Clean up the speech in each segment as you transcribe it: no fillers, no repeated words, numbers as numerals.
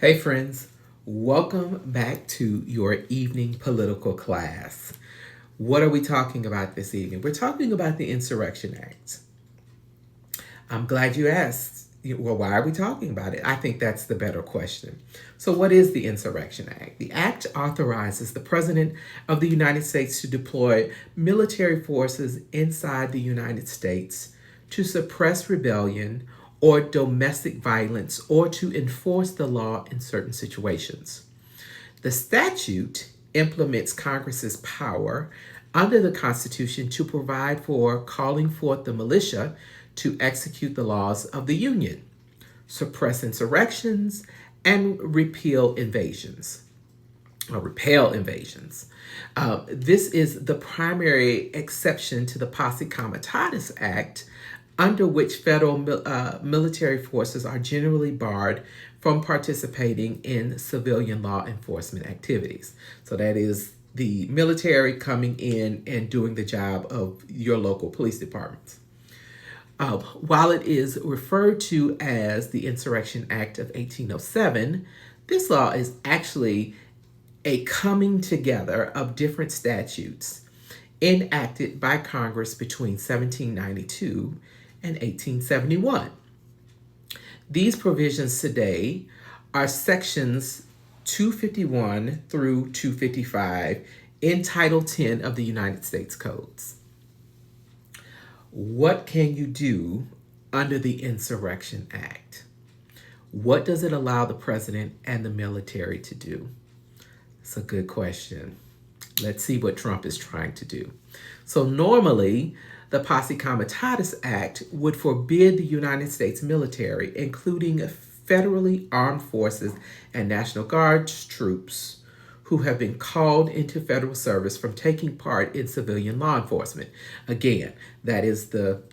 Hey friends, welcome back to your evening political class. What are we talking about this evening? We're talking about the Insurrection Act. I'm glad you asked. Well, why are we talking about it? I think that's the better question. So, what is the Insurrection Act? The act authorizes the President of the United States to deploy military forces inside the United States to suppress rebellion or domestic violence or to enforce the law in certain situations. The statute implements Congress's power under the Constitution to provide for calling forth the militia to execute the laws of the Union, suppress insurrections, and repeal invasions or repel invasions. This is the primary exception to the Posse Comitatus Act, under which federal military forces are generally barred from participating in civilian law enforcement activities. So that is the military coming in and doing the job of your local police departments. While it is referred to as the Insurrection Act of 1807, this law is actually a coming together of different statutes enacted by Congress between 1792 and 1871. These provisions today are sections 251 through 255 in Title 10 of the United States Codes. What can you do under the Insurrection Act? What does it allow the president and the military to do? It's a good question. Let's see what Trump is trying to do. So normally, the Posse Comitatus Act would forbid the United States military, including federally armed forces and National Guard troops who have been called into federal service, from taking part in civilian law enforcement. Again, that's the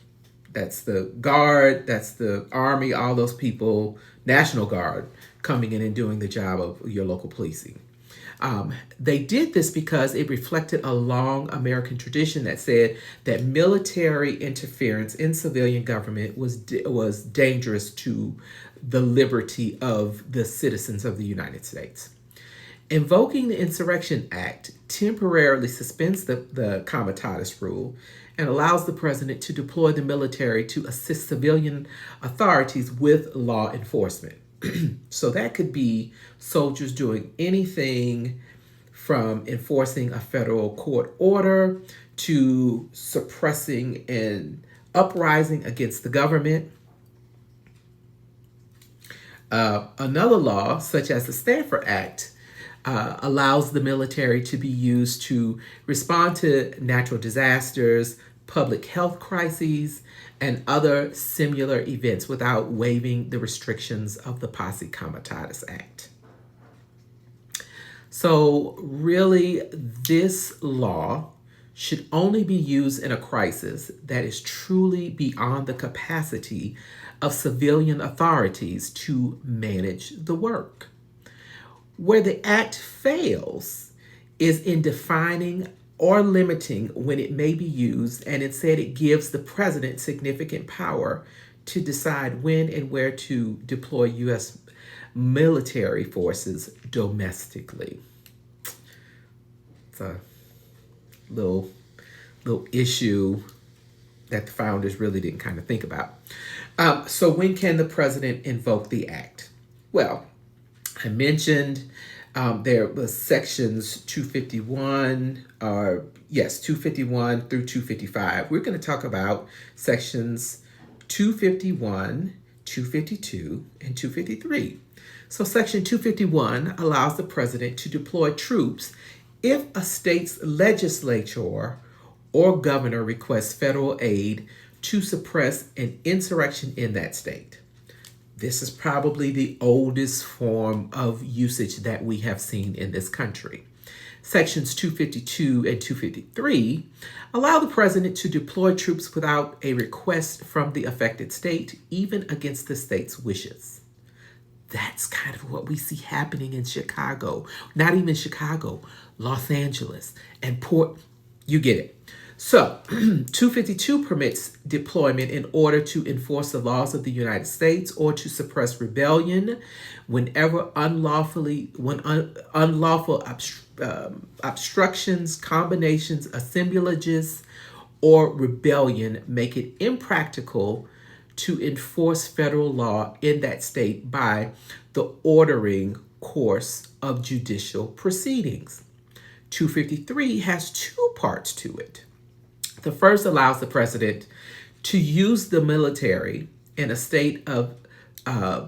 Guard, that's the Army, all those people, National Guard, coming in and doing the job of your local policing. They did this because it reflected a long American tradition that said that military interference in civilian government was dangerous to the liberty of the citizens of the United States. Invoking the Insurrection Act temporarily suspends the Comitatus rule and allows the president to deploy the military to assist civilian authorities with law enforcement. So that could be soldiers doing anything from enforcing a federal court order to suppressing an uprising against the government. Another law, such as the Stanford Act, allows the military to be used to respond to natural disasters, public health crises, and other similar events without waiving the restrictions of the Posse Comitatus Act. So really, this law should only be used in a crisis that is truly beyond the capacity of civilian authorities to manage the work. Where the act fails is in defining or limiting when it may be used, and instead it gives the president significant power to decide when and where to deploy U.S. military forces domestically. It's a little issue that the founders really didn't kind of think about. So when can the president invoke the act? Well, I mentioned there was sections 251 through 255. We're going to talk about sections 251, 252, and 253. So section 251 allows the president to deploy troops if a state's legislature or governor requests federal aid to suppress an insurrection in that state. This is probably the oldest form of usage that we have seen in this country. Sections 252 and 253 allow the president to deploy troops without a request from the affected state, even against the state's wishes. That's kind of what we see happening in Chicago. Not even Chicago, Los Angeles, and you get it. So, 252 permits deployment in order to enforce the laws of the United States or to suppress rebellion whenever unlawful obstructions, combinations, assemblages, or rebellion make it impractical to enforce federal law in that state by the ordering course of judicial proceedings. 253 has two parts to it. The first allows the president to use the military in a state of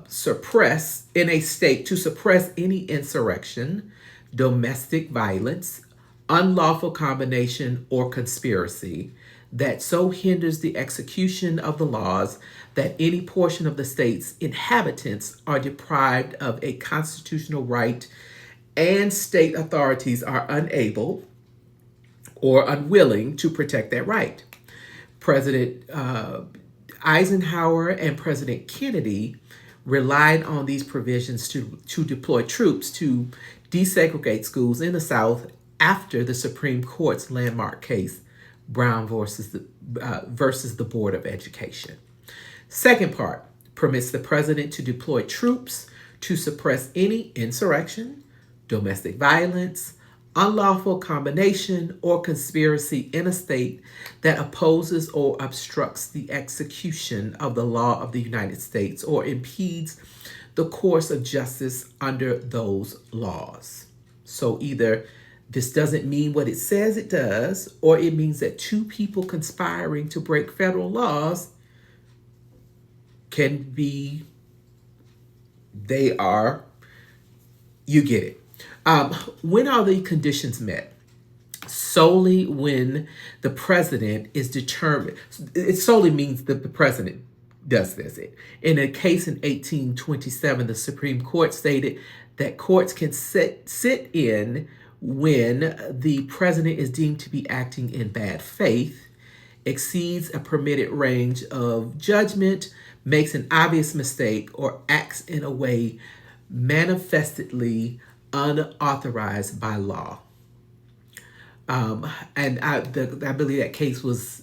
suppress any insurrection, domestic violence, unlawful combination, or conspiracy that so hinders the execution of the laws that any portion of the state's inhabitants are deprived of a constitutional right and state authorities are unable or unwilling to protect that right. President Eisenhower and President Kennedy relied on these provisions to deploy troops to desegregate schools in the South after the Supreme Court's landmark case, Brown versus the Board of Education. Second part permits the president to deploy troops to suppress any insurrection, domestic violence, unlawful combination, or conspiracy in a state that opposes or obstructs the execution of the law of the United States or impedes the course of justice under those laws. So either this doesn't mean what it says it does, or it means that two people conspiring to break federal laws can be, you get it. When are the conditions met? Solely when the president is determined. It solely means that the president does this. In a case in 1827, the Supreme Court stated that courts can sit in when the president is deemed to be acting in bad faith, exceeds a permitted range of judgment, makes an obvious mistake, or acts in a way manifestly unauthorized by law. And I believe that case was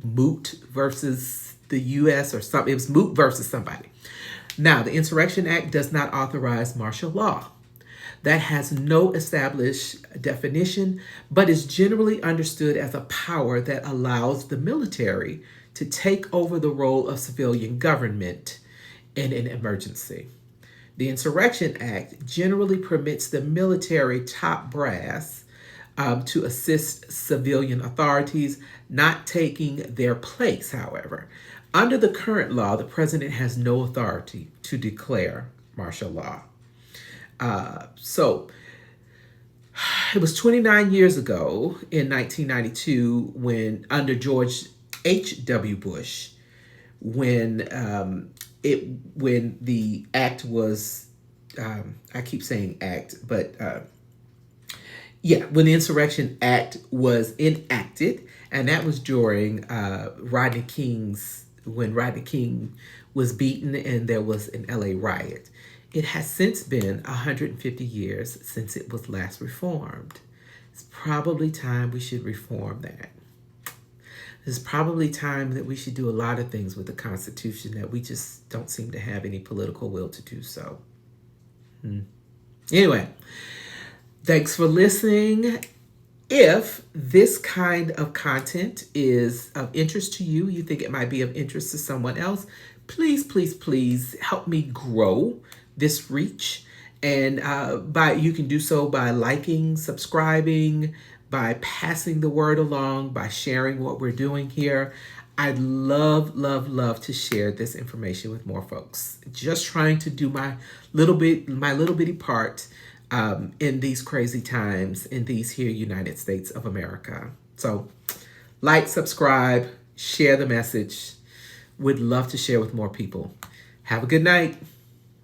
Moot versus the U.S. or something. It was Moot versus somebody. Now, the Insurrection Act does not authorize martial law. That has no established definition, but is generally understood as a power that allows the military to take over the role of civilian government in an emergency. The Insurrection Act generally permits the military top brass to assist civilian authorities, not taking their place, however. Under the current law, the president has no authority to declare martial law. So it was 29 years ago in 1992 when under George H.W. Bush, when the act was, I keep saying act, but when the Insurrection Act was enacted, and that was during when Rodney King was beaten and there was an LA riot. It has since been 150 years since it was last reformed. It's probably time we should reform that. It's probably time that we should do a lot of things with the Constitution that we just don't seem to have any political will to do so. Anyway, thanks for listening. If this kind of content is of interest to you, you think it might be of interest to someone else, please, please, please help me grow this reach. And you can do so by liking, subscribing, by passing the word along, by sharing what we're doing here. I'd love, love, love to share this information with more folks. Just trying to do my little bitty part in these crazy times in these here United States of America. So like, subscribe, share the message. Would love to share with more people. Have a good night.